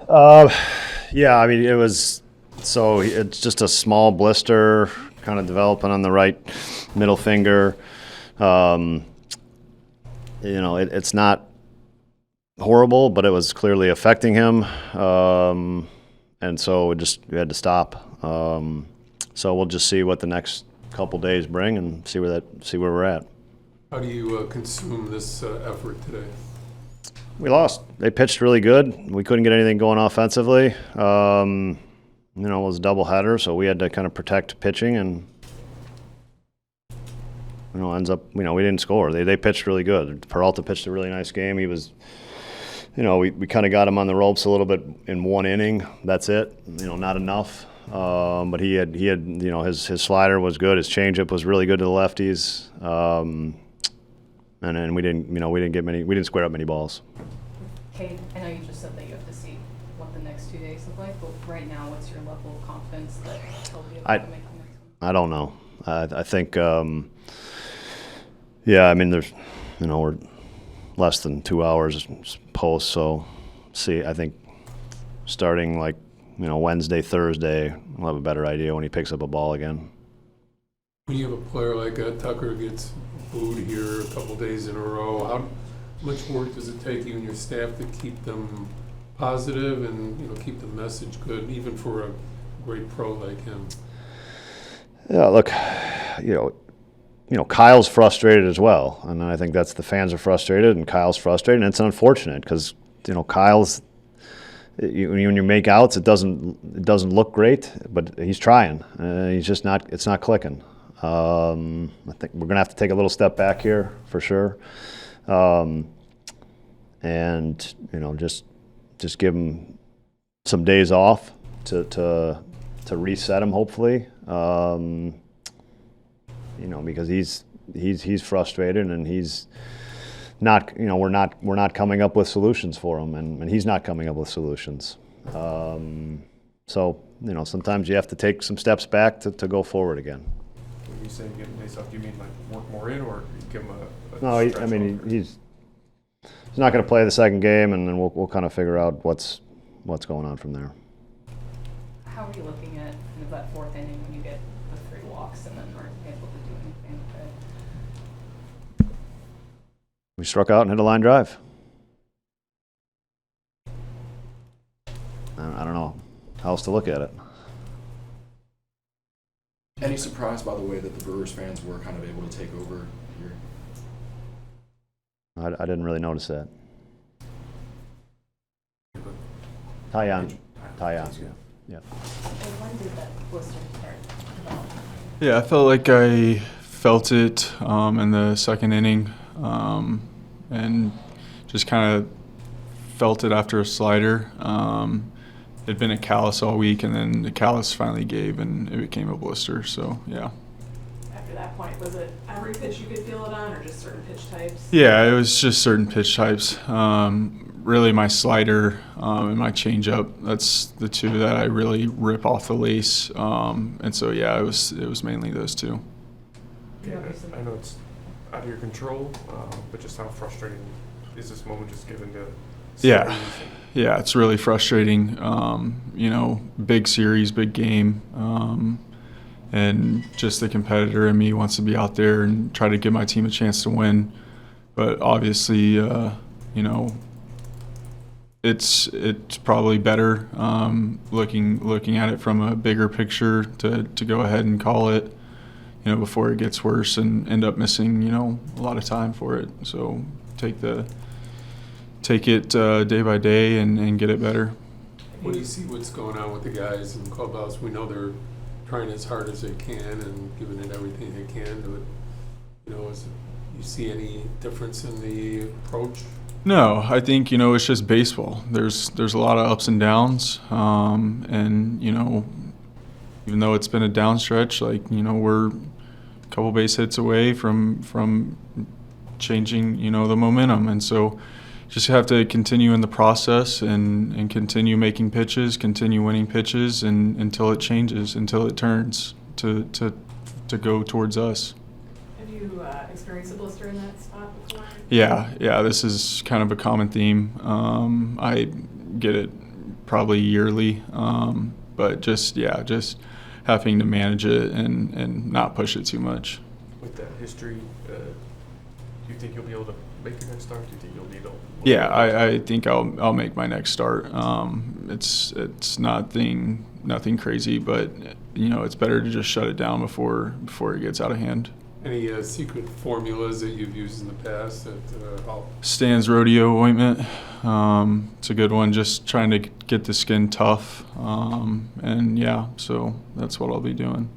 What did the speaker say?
Yeah, I mean, it's just a small blister kind of developing on the right middle finger. It's not horrible, but it was clearly affecting him. And so we had to stop. So we'll just see what the next couple days bring and see where we're at. How do you consume this effort today? We lost. They pitched really good. We couldn't get anything going offensively. It was a doubleheader, so we had to kind of protect pitching, and ends up we didn't score. They pitched really good. Peralta pitched a really nice game. He was, we kind of got him on the ropes a little bit in one inning. That's it. Not enough. But he had his slider was good. His changeup was really good to the lefties. And then we didn't square up many balls. Cade, I know you just said that you have to see what the next 2 days look like, but right now, what's your level of confidence that he'll be able to make the next one? I don't know. I think, there's, we're less than 2 hours post, so I think starting Wednesday, Thursday, we'll have a better idea when he picks up a ball again. When you have a player like Tucker gets booed here a couple days in a row, how much work does it take you and your staff to keep them positive and keep the message good, even for a great pro like him? Yeah, look, Kyle's frustrated as well, and I think the fans are frustrated, and Kyle's frustrated, and it's unfortunate because Kyle's. When you make outs, it doesn't look great, but he's trying. He's just not. It's not clicking. I think we're gonna have to take a little step back here for sure, and just give him some days off to reset him, hopefully. Because he's frustrated and he's not. We're not coming up with solutions for him, and he's not coming up with solutions. So sometimes you have to take some steps back to go forward again. When you say getting days off, do you mean work more in, or give him a No, he's not going to play the second game, and then we'll kind of figure out what's going on from there. How are you looking at that fourth inning when you get the 3 walks and then aren't able to do anything with it? We struck out and hit a line drive. I don't know how else to look at it. Any surprise by the way that the Brewers fans were kind of able to take over here? I didn't really notice that. Tyon, yeah. And when did that blister start developing? Yeah, I felt like I felt it in the second inning, and just kind of felt it after a slider. It'd been a callus all week, and then the callus finally gave, and it became a blister. So yeah. After that point, was it every pitch you could feel it on, or just certain pitch types? Yeah, it was just certain pitch types. Really, my slider and my changeup. That's the two that I really rip off the lace. And so yeah, it was mainly those two. Yeah, I know it's out of your control, but just how frustrating is this moment, just given the series? Yeah, it's really frustrating. Big series, big game, and just the competitor in me wants to be out there and try to give my team a chance to win. But obviously, it's probably better looking at it from a bigger picture to go ahead and call it, before it gets worse and end up missing, a lot of time for it. So take it day by day and get it better. When you see what's going on with the guys in the clubhouse, we know they're trying as hard as they can and giving it everything they can. But you see any difference in the approach? No, I think it's just baseball. There's a lot of ups and downs, and even though it's been a down stretch, we're a couple base hits away from changing the momentum, and so just have to continue in the process and continue making pitches, continue winning pitches, and until it changes, until it turns to go towards us. Have you experienced a blister in that spot before? Yeah, this is kind of a common theme. I get it probably yearly. But just having to manage it and not push it too much. With that history, do you think you'll be able to make your next start? Do you think you'll need a? Yeah, I think I'll make my next start. It's nothing crazy, but it's better to just shut it down before it gets out of hand. Any secret formulas that you've used in the past that help? Stan's rodeo ointment. It's a good one. Just trying to get the skin tough, and so that's what I'll be doing.